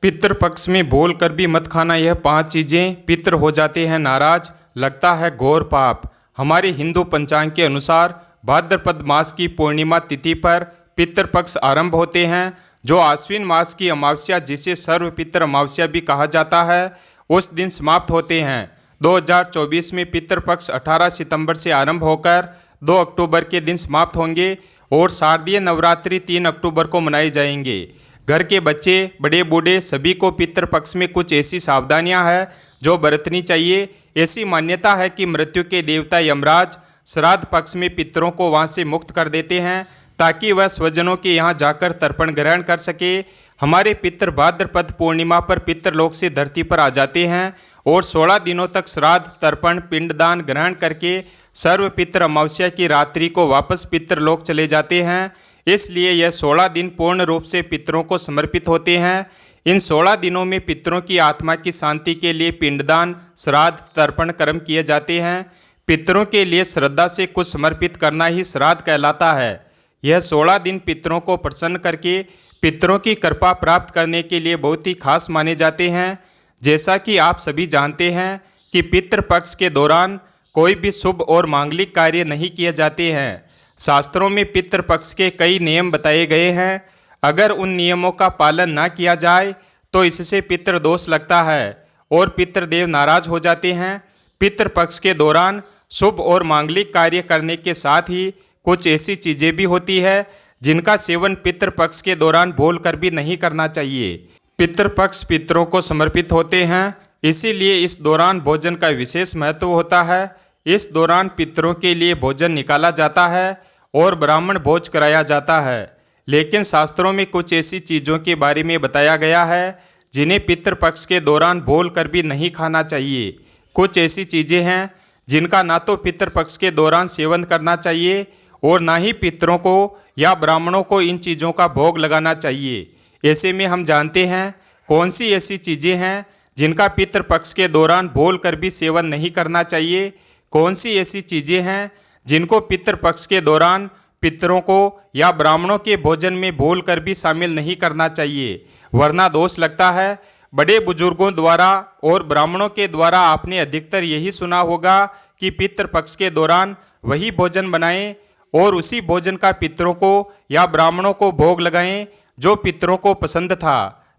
पितृपक्ष में भूल कर भी मत खाना यह 5 चीज़ें, पितृ हो जाते हैं नाराज, लगता है घोर पाप। हमारे हिंदू पंचांग के अनुसार भाद्रपद मास की पूर्णिमा तिथि पर पितृपक्ष आरंभ होते हैं, जो आश्विन मास की अमावस्या जिसे सर्वपितृ अमावस्या भी कहा जाता है उस दिन समाप्त होते हैं। 2024 में पितृपक्ष 18 सितंबर से आरंभ होकर 2 अक्टूबर के दिन समाप्त होंगे और शारदीय नवरात्रि 3 अक्टूबर को मनाए जाएंगे। घर के बच्चे, बड़े बूढ़े सभी को पितृपक्ष में कुछ ऐसी सावधानियां हैं जो बरतनी चाहिए। ऐसी मान्यता है कि मृत्यु के देवता यमराज श्राद्ध पक्ष में पितरों को वहां से मुक्त कर देते हैं ताकि वह स्वजनों के यहाँ जाकर तर्पण ग्रहण कर सके। हमारे पितृ भाद्रपद पूर्णिमा पर पितृलोक से धरती पर आ जाते हैं और 16 दिनों तक श्राद्ध, तर्पण, पिंडदान ग्रहण करके सर्व पितृ अमावस्या की रात्रि को वापस पितृलोक चले जाते हैं। इसलिए यह 16 दिन पूर्ण रूप से पितरों को समर्पित होते हैं। इन 16 दिनों में पितरों की आत्मा की शांति के लिए पिंडदान, श्राद्ध, तर्पण कर्म किए जाते हैं। पितरों के लिए श्रद्धा से कुछ समर्पित करना ही श्राद्ध कहलाता है। यह 16 दिन पितरों को प्रसन्न करके पितरों की कृपा प्राप्त करने के लिए बहुत ही खास माने जाते हैं। जैसा कि आप सभी जानते हैं कि पितृपक्ष के दौरान कोई भी शुभ और मांगलिक कार्य नहीं किए जाते हैं। शास्त्रों में पितृपक्ष के कई नियम बताए गए हैं। अगर उन नियमों का पालन ना किया जाए तो इससे पितृदोष लगता है और पितृदेव नाराज हो जाते हैं। पितृपक्ष के दौरान शुभ और मांगलिक कार्य करने के साथ ही कुछ ऐसी चीज़ें भी होती है जिनका सेवन पितृपक्ष के दौरान भूल कर भी नहीं करना चाहिए। पितृपक्ष पितरों को समर्पित होते हैं, इसीलिए इस दौरान भोजन का विशेष महत्व होता है। इस दौरान पितरों के लिए भोजन निकाला जाता है और ब्राह्मण भोज कराया जाता है। लेकिन शास्त्रों में कुछ ऐसी चीज़ों के बारे में बताया गया है जिन्हें पितृपक्ष के दौरान भूल कर भी नहीं खाना चाहिए। कुछ ऐसी चीज़ें हैं जिनका ना तो पितृपक्ष के दौरान सेवन करना चाहिए और ना ही पितरों को या ब्राह्मणों को इन चीज़ों का भोग लगाना चाहिए। ऐसे में हम जानते हैं कौन सी ऐसी चीज़ें हैं जिनका पितृपक्ष के दौरान भूल कर भी सेवन नहीं करना चाहिए। कौन सी ऐसी चीज़ें हैं जिनको पितृपक्ष के दौरान पितरों को या ब्राह्मणों के भोजन में भूल कर भी शामिल नहीं करना चाहिए, वरना दोष लगता है। बड़े बुजुर्गों द्वारा और ब्राह्मणों के द्वारा आपने अधिकतर यही सुना होगा कि पितृपक्ष के दौरान वही भोजन बनाएं और उसी भोजन का पितरों को या ब्राह्मणों को भोग लगाएं जो पितरों को पसंद था,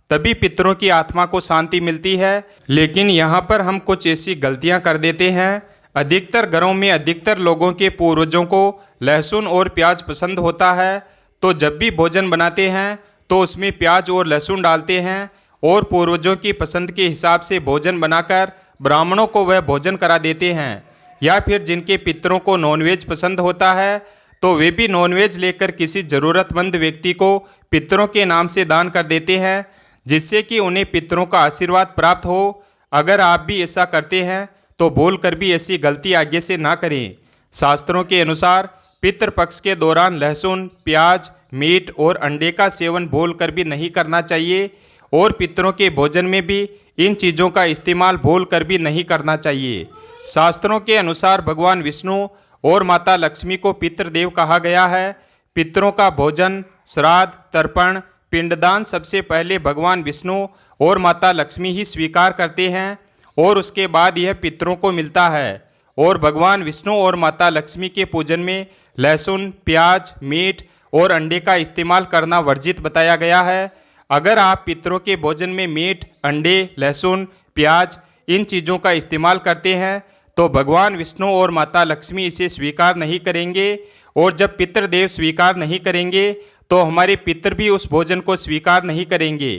तभी पितरों की आत्मा को शांति मिलती है। लेकिन यहाँ पर हम कुछ ऐसी गलतियाँ कर देते हैं। अधिकतर घरों में अधिकतर लोगों के पूर्वजों को लहसुन और प्याज पसंद होता है, तो जब भी भोजन बनाते हैं तो उसमें प्याज और लहसुन डालते हैं और पूर्वजों की पसंद के हिसाब से भोजन बनाकर ब्राह्मणों को वह भोजन करा देते हैं। या फिर जिनके पितरों को नॉनवेज पसंद होता है तो वे भी नॉनवेज लेकर किसी ज़रूरतमंद व्यक्ति को पितरों के नाम से दान कर देते हैं, जिससे कि उन्हें पितरों का आशीर्वाद प्राप्त हो। अगर आप भी ऐसा करते हैं तो भूल कर भी ऐसी गलती आगे से ना करें। शास्त्रों के अनुसार पितृपक्ष के दौरान लहसुन, प्याज, मीट और अंडे का सेवन भूल कर भी नहीं करना चाहिए और पितरों के भोजन में भी इन चीज़ों का इस्तेमाल भूल कर भी नहीं करना चाहिए। शास्त्रों के अनुसार भगवान विष्णु और माता लक्ष्मी को पितृदेव कहा गया है। पितरों का भोजन, श्राद्ध, तर्पण, पिंडदान सबसे पहले भगवान विष्णु और माता लक्ष्मी ही स्वीकार करते हैं और उसके बाद यह पितरों को मिलता है। और भगवान विष्णु और माता लक्ष्मी के पूजन में लहसुन, प्याज, मीट और अंडे का इस्तेमाल करना वर्जित बताया गया है। अगर आप पितरों के भोजन में मीट, अंडे, लहसुन, प्याज इन चीज़ों का इस्तेमाल करते हैं तो भगवान विष्णु और माता लक्ष्मी इसे स्वीकार नहीं करेंगे और जब पितृदेव स्वीकार नहीं करेंगे तो हमारे पितर भी उस भोजन को स्वीकार नहीं करेंगे।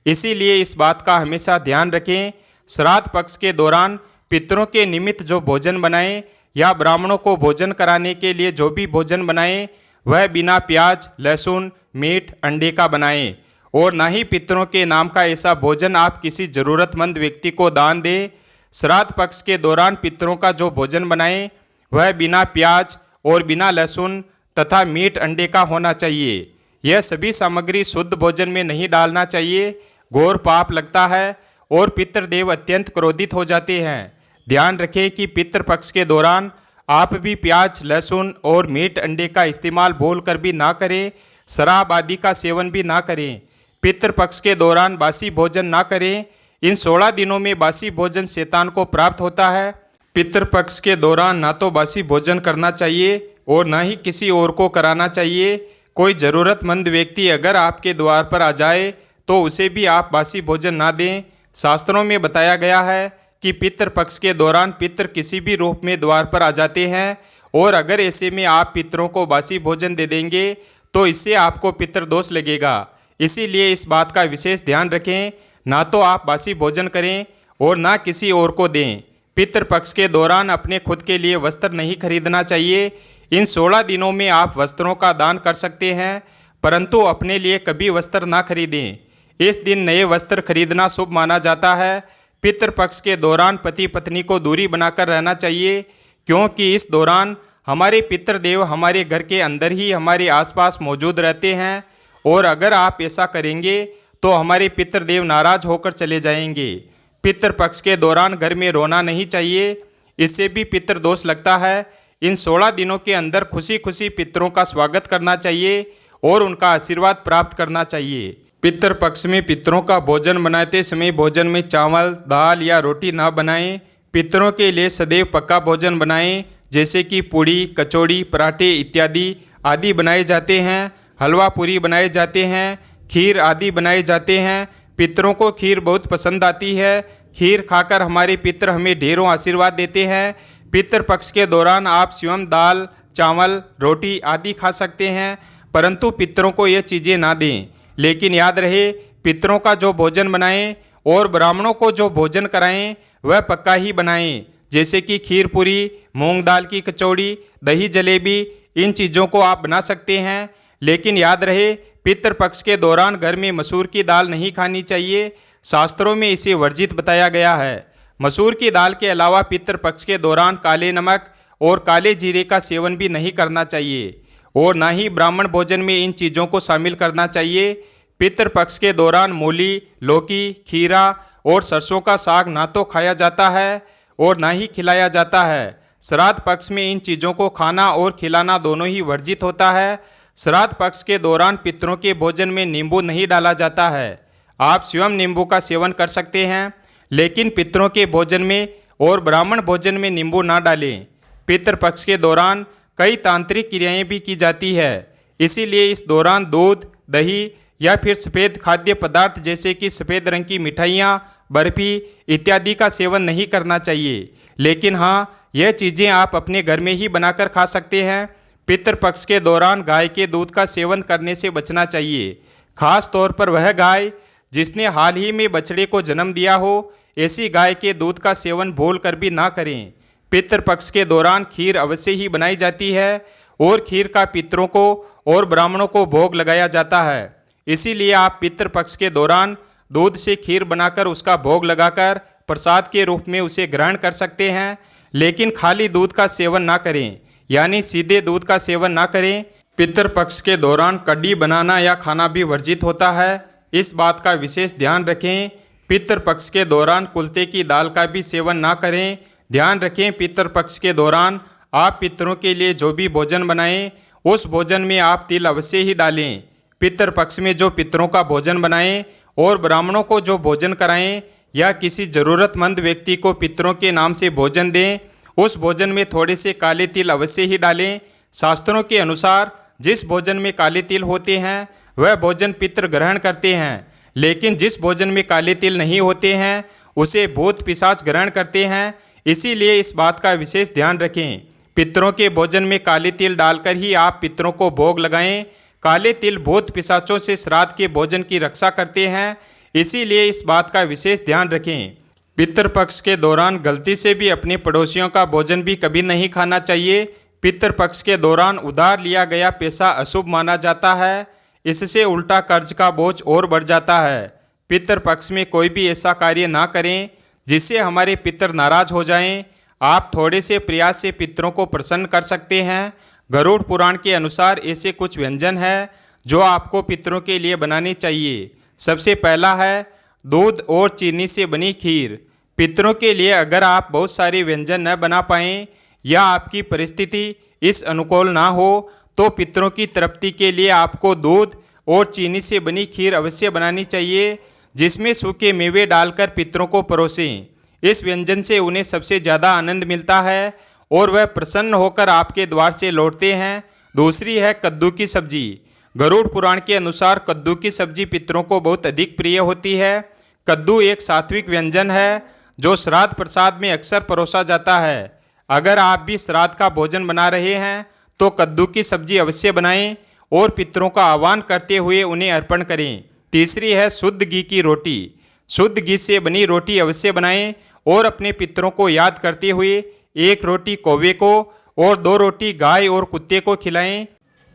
इसीलिए इस बात का हमेशा ध्यान रखें। श्राद्ध पक्ष के दौरान पितरों के निमित्त जो भोजन बनाएं या ब्राह्मणों को भोजन कराने के लिए जो भी भोजन बनाएं वह बिना प्याज, लहसुन, मीट, अंडे का बनाएं और ना ही पितरों के नाम का ऐसा भोजन आप किसी ज़रूरतमंद व्यक्ति को दान दें। श्राद्ध पक्ष के दौरान पितरों का जो भोजन बनाएं वह बिना प्याज और बिना लहसुन तथा मीट, अंडे का होना चाहिए। यह सभी सामग्री शुद्ध भोजन में नहीं डालना चाहिए, घोर पाप लगता है और पितृदेव अत्यंत क्रोधित हो जाते हैं। ध्यान रखें कि पितृपक्ष के दौरान आप भी प्याज, लहसुन और मीट, अंडे का इस्तेमाल भूल कर भी ना करें। शराब आदि का सेवन भी ना करें। पितृपक्ष के दौरान बासी भोजन ना करें। इन 16 दिनों में बासी भोजन शैतान को प्राप्त होता है। पितृपक्ष के दौरान ना तो बासी भोजन करना चाहिए और ना ही किसी और को कराना चाहिए। कोई ज़रूरतमंद व्यक्ति अगर आपके द्वार पर आ जाए तो उसे भी आप बासी भोजन ना दें। शास्त्रों में बताया गया है कि पितृपक्ष के दौरान पितृ किसी भी रूप में द्वार पर आ जाते हैं और अगर ऐसे में आप पितरों को बासी भोजन दे देंगे तो इससे आपको पितृदोष लगेगा। इसीलिए इस बात का विशेष ध्यान रखें, ना तो आप बासी भोजन करें और ना किसी और को दें। पितृपक्ष के दौरान अपने खुद के लिए वस्त्र नहीं खरीदना चाहिए। इन 16 दिनों में आप वस्त्रों का दान कर सकते हैं, परंतु अपने लिए कभी वस्त्र ना खरीदें। इस दिन नए वस्त्र खरीदना शुभ माना जाता है। पितृपक्ष के दौरान पति पत्नी को दूरी बनाकर रहना चाहिए, क्योंकि इस दौरान हमारे पितृदेव हमारे घर के अंदर ही हमारे आसपास मौजूद रहते हैं और अगर आप ऐसा करेंगे तो हमारे पितृदेव नाराज होकर चले जाएंगे। पितृपक्ष के दौरान घर में रोना नहीं चाहिए, इससे भी पितृदोष लगता है। इन 16 दिनों के अंदर खुशी खुशी पितरों का स्वागत करना चाहिए और उनका आशीर्वाद प्राप्त करना चाहिए। पितृपक्ष में पितरों का भोजन बनाते समय भोजन में चावल, दाल या रोटी ना बनाएं। पितरों के लिए सदैव पक्का भोजन बनाएं, जैसे कि पूड़ी, कचौड़ी, पराठे इत्यादि आदि बनाए जाते हैं। हलवा पूरी बनाए जाते हैं, खीर आदि बनाए जाते हैं। पितरों को खीर बहुत पसंद आती है। खीर खाकर हमारे पितर हमें ढेरों आशीर्वाद देते हैं। पितृपक्ष के दौरान आप स्वयं दाल, चावल, रोटी आदि खा सकते हैं, परंतु पितरों को ये चीज़ें ना दें। लेकिन याद रहे, पितरों का जो भोजन बनाएं और ब्राह्मणों को जो भोजन कराएं वह पक्का ही बनाएं, जैसे कि खीर पूरी, मूंग दाल की कचौड़ी, दही जलेबी, इन चीज़ों को आप बना सकते हैं। लेकिन याद रहे, पितृपक्ष के दौरान घर में मसूर की दाल नहीं खानी चाहिए। शास्त्रों में इसे वर्जित बताया गया है। मसूर की दाल के अलावा पितृपक्ष के दौरान काले नमक और काले जीरे का सेवन भी नहीं करना चाहिए और ना ही ब्राह्मण भोजन में इन चीज़ों को शामिल करना चाहिए। पितृपक्ष के दौरान मूली, लौकी, खीरा और सरसों का साग ना तो खाया जाता है और ना ही खिलाया जाता है। श्राद्ध पक्ष में इन चीज़ों को खाना और खिलाना दोनों ही वर्जित होता है। श्राद्ध पक्ष के दौरान पितरों के भोजन में नींबू नहीं डाला जाता है। आप स्वयं नींबू का सेवन कर सकते हैं, लेकिन पितरों के भोजन में और ब्राह्मण भोजन में नींबू ना डालें। पितृपक्ष के दौरान कई तांत्रिक क्रियाएं भी की जाती है, इसीलिए इस दौरान दूध, दही या फिर सफ़ेद खाद्य पदार्थ जैसे कि सफ़ेद रंग की मिठाइयाँ, बर्फ़ी इत्यादि का सेवन नहीं करना चाहिए। लेकिन हाँ, यह चीज़ें आप अपने घर में ही बनाकर खा सकते हैं। पितृपक्ष के दौरान गाय के दूध का सेवन करने से बचना चाहिए, खास तौर पर वह गाय जिसने हाल ही में बछड़े को जन्म दिया हो। ऐसी गाय के दूध का सेवन भूल कर भी ना करें। पितृपक्ष के दौरान खीर अवश्य ही बनाई जाती है और खीर का पितरों को और ब्राह्मणों को भोग लगाया जाता है। इसीलिए आप पितृपक्ष के दौरान दूध से खीर बनाकर उसका भोग लगाकर प्रसाद के रूप में उसे ग्रहण कर सकते हैं, लेकिन खाली दूध का सेवन ना करें, यानी सीधे दूध का सेवन ना करें। पितृपक्ष के दौरान कड्डी बनाना या खाना भी वर्जित होता है, इस बात का विशेष ध्यान रखें। पितृपक्ष के दौरान कुलते की दाल का भी सेवन ना करें। ध्यान रखें, पितृपक्ष के दौरान आप पितरों के लिए जो भी भोजन बनाएं उस भोजन में आप तिल अवश्य ही डालें। पितृपक्ष में जो पितरों का भोजन बनाएं और ब्राह्मणों को जो भोजन कराएं या किसी ज़रूरतमंद व्यक्ति को पितरों के नाम से भोजन दें, उस भोजन में थोड़े से काले तिल अवश्य ही डालें। शास्त्रों के अनुसार जिस भोजन में काले तिल होते हैं वह भोजन पितृ ग्रहण करते हैं, लेकिन जिस भोजन में काले तिल नहीं होते हैं उसे भूत पिशाच ग्रहण करते हैं। इसीलिए इस बात का विशेष ध्यान रखें, पितरों के भोजन में काले तिल डालकर ही आप पितरों को भोग लगाएं। काले तिल भूत पिशाचों से श्राद्ध के भोजन की रक्षा करते हैं, इसीलिए इस बात का विशेष ध्यान रखें। पितृपक्ष के दौरान गलती से भी अपने पड़ोसियों का भोजन भी कभी नहीं खाना चाहिए। पितृपक्ष के दौरान उधार लिया गया पैसा अशुभ माना जाता है, इससे उल्टा कर्ज का बोझ और बढ़ जाता है। पितृपक्ष में कोई भी ऐसा कार्य ना करें जिससे हमारे पितर नाराज हो जाएं। आप थोड़े से प्रयास से पितरों को प्रसन्न कर सकते हैं। गरुड़ पुराण के अनुसार ऐसे कुछ व्यंजन हैं जो आपको पितरों के लिए बनाने चाहिए। सबसे पहला है दूध और चीनी से बनी खीर। पितरों के लिए अगर आप बहुत सारे व्यंजन न बना पाएँ या आपकी परिस्थिति इस अनुकूल ना हो तो पितरों की तृप्ति के लिए आपको दूध और चीनी से बनी खीर अवश्य बनानी चाहिए, जिसमें सूखे मेवे डालकर पितरों को परोसें। इस व्यंजन से उन्हें सबसे ज़्यादा आनंद मिलता है और वह प्रसन्न होकर आपके द्वार से लौटते हैं। दूसरी है कद्दू की सब्जी। गरुड़ पुराण के अनुसार कद्दू की सब्जी पितरों को बहुत अधिक प्रिय होती है। कद्दू एक सात्विक व्यंजन है जो श्राद्ध प्रसाद में अक्सर परोसा जाता है। अगर आप भी श्राद्ध का भोजन बना रहे हैं तो कद्दू की सब्जी अवश्य बनाएं और पितरों का आह्वान करते हुए उन्हें अर्पण करें। तीसरी है शुद्ध घी की रोटी। शुद्ध घी से बनी रोटी अवश्य बनाएं और अपने पितरों को याद करते हुए 1 रोटी कौवे को और 2 रोटी गाय और कुत्ते को खिलाएं।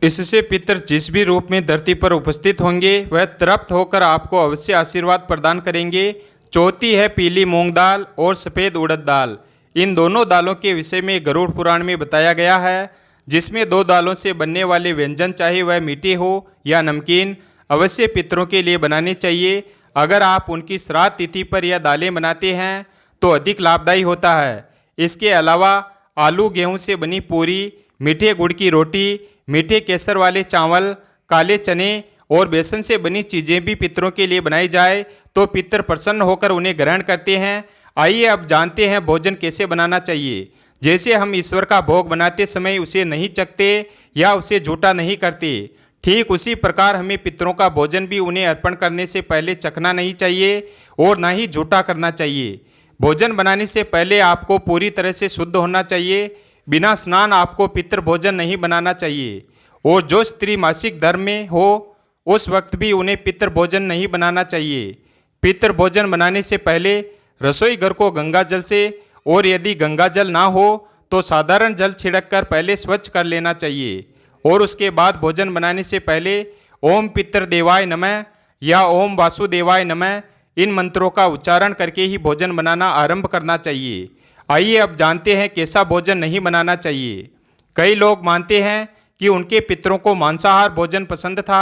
इससे पितर जिस भी रूप में धरती पर उपस्थित होंगे वह तृप्त होकर आपको अवश्य आशीर्वाद प्रदान करेंगे। चौथी है पीली मूंग दाल और सफ़ेद उड़द दाल। इन दोनों दालों के विषय में गरुड़ पुराण में बताया गया है, जिसमें 2 दालों से बनने वाले व्यंजन चाहे वह मीठे हो या नमकीन अवश्य पितरों के लिए बनाने चाहिए। अगर आप उनकी श्राद्ध तिथि पर यह दालें बनाते हैं तो अधिक लाभदायी होता है। इसके अलावा आलू गेहूं से बनी पूरी, मीठे गुड़ की रोटी, मीठे केसर वाले चावल, काले चने और बेसन से बनी चीज़ें भी पितरों के लिए बनाई जाए तो पितर प्रसन्न होकर उन्हें ग्रहण करते हैं। आइए अब जानते हैं भोजन कैसे बनाना चाहिए। जैसे हम ईश्वर का भोग बनाते समय उसे नहीं चखते या उसे झूठा नहीं करते, ठीक उसी प्रकार हमें पितरों का भोजन भी उन्हें अर्पण करने से पहले चखना नहीं चाहिए और ना ही झूठा करना चाहिए। भोजन बनाने से पहले आपको पूरी तरह से शुद्ध होना चाहिए। बिना स्नान आपको पितृ भोजन नहीं बनाना चाहिए और जो स्त्री मासिक धर्म में हो उस वक्त भी उन्हें पितृ भोजन नहीं बनाना चाहिए। पितृ भोजन बनाने से पहले रसोई घर को गंगा जल से और यदि गंगा जल ना हो तो साधारण जल छिड़क कर पहले स्वच्छ कर लेना चाहिए और उसके बाद भोजन बनाने से पहले ओम पितृ देवाय नमः या ओम वासुदेवाय नमः इन मंत्रों का उच्चारण करके ही भोजन बनाना आरंभ करना चाहिए। आइए अब जानते हैं कैसा भोजन नहीं बनाना चाहिए। कई लोग मानते हैं कि उनके पितरों को मांसाहार भोजन पसंद था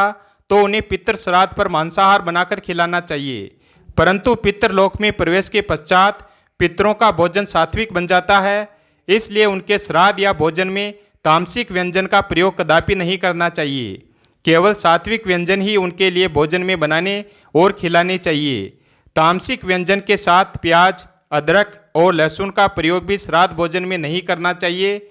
तो उन्हें पितृ श्राद्ध पर मांसाहार बनाकर खिलाना चाहिए, परंतु पितृलोक में प्रवेश के पश्चात पितरों का भोजन सात्विक बन जाता है, इसलिए उनके श्राद्ध या भोजन में तामसिक व्यंजन का प्रयोग कदापि नहीं करना चाहिए। केवल सात्विक व्यंजन ही उनके लिए भोजन में बनाने और खिलाने चाहिए। तामसिक व्यंजन के साथ प्याज, अदरक और लहसुन का प्रयोग भी श्राद्ध भोजन में नहीं करना चाहिए।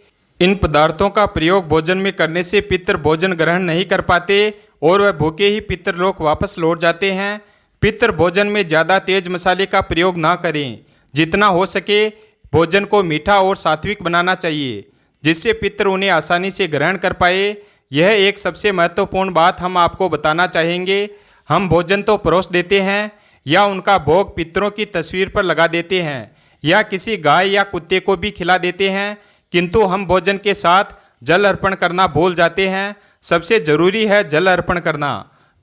इन पदार्थों का प्रयोग भोजन में करने से पितर भोजन ग्रहण नहीं कर पाते और वह भूखे ही पितरलोक वापस लौट जाते हैं। पितर भोजन में ज़्यादा तेज मसाले का प्रयोग ना करें। जितना हो सके भोजन को मीठा और सात्विक बनाना चाहिए, जिससे पितर उन्हें आसानी से ग्रहण कर पाए। यह एक सबसे महत्वपूर्ण बात हम आपको बताना चाहेंगे। हम भोजन तो परोस देते हैं या उनका भोग पितरों की तस्वीर पर लगा देते हैं या किसी गाय या कुत्ते को भी खिला देते हैं, किंतु हम भोजन के साथ जल अर्पण करना भूल जाते हैं। सबसे जरूरी है जल अर्पण करना।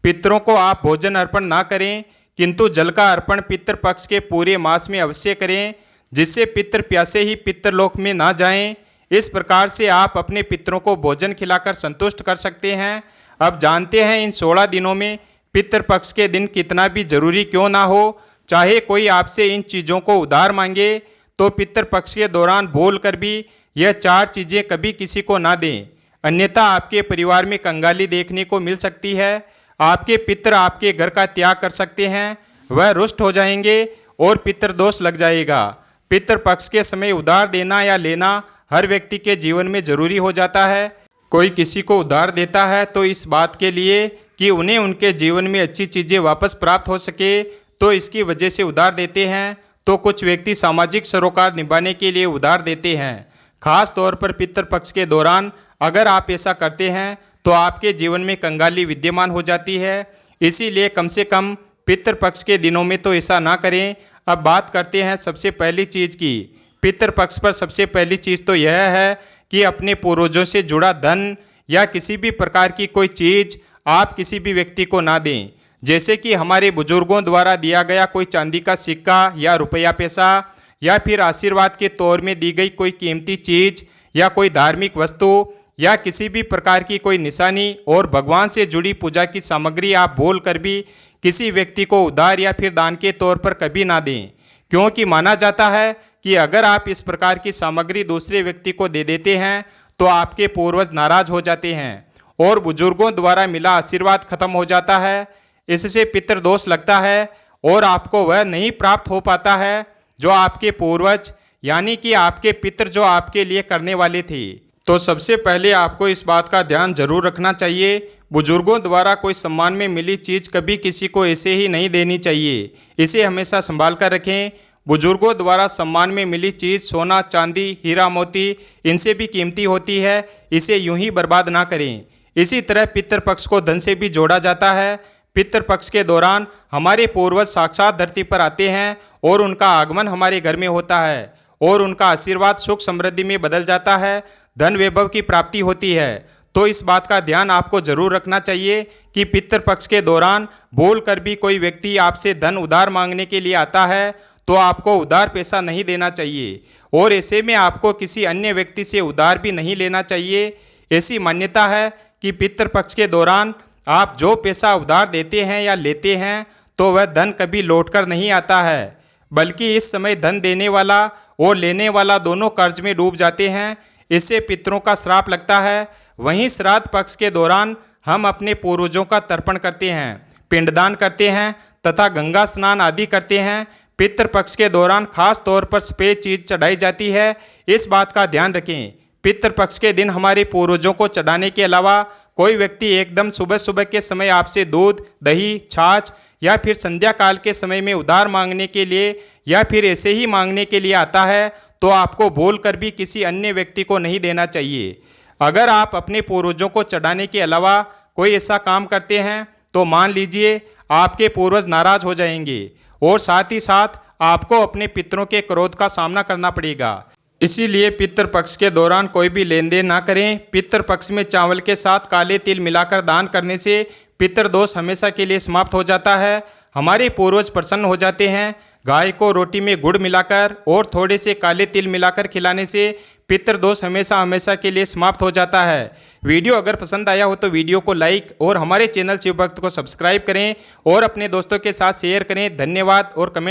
पितरों को आप भोजन अर्पण ना करें, किंतु जल का अर्पण पितृ पक्ष के पूरे मास में अवश्य करें, जिससे पितृ प्यासे ही पितृलोक में ना जाएं। इस प्रकार से आप अपने पितरों को भोजन खिलाकर संतुष्ट कर सकते हैं। अब जानते हैं इन 16 दिनों में पितृपक्ष के दिन कितना भी जरूरी क्यों ना हो, चाहे कोई आपसे इन चीज़ों को उधार मांगे तो पितृपक्ष के दौरान बोल कर भी यह 4 चीज़ें कभी किसी को ना दें, अन्यथा आपके परिवार में कंगाली देखने को मिल सकती है। आपके पितर आपके घर का त्याग कर सकते हैं, वह रुष्ट हो जाएंगे और पितृदोष लग जाएगा। पितृपक्ष के समय उधार देना या लेना हर व्यक्ति के जीवन में जरूरी हो जाता है। कोई किसी को उधार देता है तो इस बात के लिए कि उन्हें उनके जीवन में अच्छी चीज़ें वापस प्राप्त हो सके, तो इसकी वजह से उधार देते हैं। तो कुछ व्यक्ति सामाजिक सरोकार निभाने के लिए उधार देते हैं। खास तौर पर पितृपक्ष के दौरान अगर आप ऐसा करते हैं तो आपके जीवन में कंगाली विद्यमान हो जाती है। इसीलिए कम से कम पितृपक्ष के दिनों में तो ऐसा ना करें। अब बात करते हैं सबसे पहली चीज़ की। पितृपक्ष पर सबसे पहली चीज़ तो यह है कि अपने पूर्वजों से जुड़ा धन या किसी भी प्रकार की कोई चीज़ आप किसी भी व्यक्ति को ना दें। जैसे कि हमारे बुजुर्गों द्वारा दिया गया कोई चांदी का सिक्का या रुपया पैसा, या फिर आशीर्वाद के तौर में दी गई कोई कीमती चीज़ या कोई धार्मिक वस्तु या किसी भी प्रकार की कोई निशानी और भगवान से जुड़ी पूजा की सामग्री आप बोल कर भी किसी व्यक्ति को उधार या फिर दान के तौर पर कभी ना दें, क्योंकि माना जाता है कि अगर आप इस प्रकार की सामग्री दूसरे व्यक्ति को दे देते हैं तो आपके पूर्वज नाराज हो जाते हैं और बुजुर्गों द्वारा मिला आशीर्वाद खत्म हो जाता है। इससे पितृदोष लगता है और आपको वह नहीं प्राप्त हो पाता है जो आपके पूर्वज यानी कि आपके पितृ जो आपके लिए करने वाले थे। तो सबसे पहले आपको इस बात का ध्यान जरूर रखना चाहिए, बुजुर्गों द्वारा कोई सम्मान में मिली चीज़ कभी किसी को ऐसे ही नहीं देनी चाहिए। इसे हमेशा संभाल कर रखें। बुजुर्गों द्वारा सम्मान में मिली चीज़ सोना चांदी हीरा मोती इनसे भी कीमती होती है, इसे यूं ही बर्बाद ना करें। इसी तरह पितृपक्ष को धन से भी जोड़ा जाता है। पितृपक्ष के दौरान हमारे पूर्वज साक्षात धरती पर आते हैं और उनका आगमन हमारे घर में होता है और उनका आशीर्वाद सुख समृद्धि में बदल जाता है, धन वैभव की प्राप्ति होती है। तो इस बात का ध्यान आपको जरूर रखना चाहिए कि पितृपक्ष के दौरान बोल कर भी कोई व्यक्ति आपसे धन उधार मांगने के लिए आता है तो आपको उधार पैसा नहीं देना चाहिए और ऐसे में आपको किसी अन्य व्यक्ति से उधार भी नहीं लेना चाहिए। ऐसी मान्यता है कि पितृपक्ष के दौरान आप जो पैसा उधार देते हैं या लेते हैं तो वह धन कभी लौटकर नहीं आता है, बल्कि इस समय धन देने वाला और लेने वाला दोनों कर्ज में डूब जाते हैं। इससे पितरों का श्राप लगता है। वहीं श्राद्ध पक्ष के दौरान हम अपने पूर्वजों का तर्पण करते हैं, पिंडदान करते हैं तथा गंगा स्नान आदि करते हैं। पितृपक्ष के दौरान खास तौर पर सफ़ेद चीज़ चढ़ाई जाती है, इस बात का ध्यान रखें। पितृपक्ष के दिन हमारे पूर्वजों को चढ़ाने के अलावा कोई व्यक्ति एकदम सुबह सुबह के समय आपसे दूध दही छाछ या फिर संध्या काल के समय में उधार मांगने के लिए या फिर ऐसे ही मांगने के लिए आता है तो आपको बोल कर भी किसी अन्य व्यक्ति को नहीं देना चाहिए। अगर आप अपने पूर्वजों को चढ़ाने के अलावा कोई ऐसा काम करते हैं तो मान लीजिए आपके पूर्वज नाराज हो जाएंगे और साथ ही साथ आपको अपने पितरों के क्रोध का सामना करना पड़ेगा। इसीलिए पितृपक्ष के दौरान कोई भी लेन देन ना करें। पितृपक्ष में चावल के साथ काले तिल मिलाकर दान करने से पितृदोष हमेशा के लिए समाप्त हो जाता है। हमारे पूर्वज प्रसन्न हो जाते हैं। गाय को रोटी में गुड़ मिलाकर और थोड़े से काले तिल मिलाकर खिलाने से पितृदोष हमेशा हमेशा के लिए समाप्त हो जाता है। वीडियो अगर पसंद आया हो तो वीडियो को लाइक और हमारे चैनल शिव भक्त को सब्सक्राइब करें और अपने दोस्तों के साथ शेयर करें। धन्यवाद और कमेंट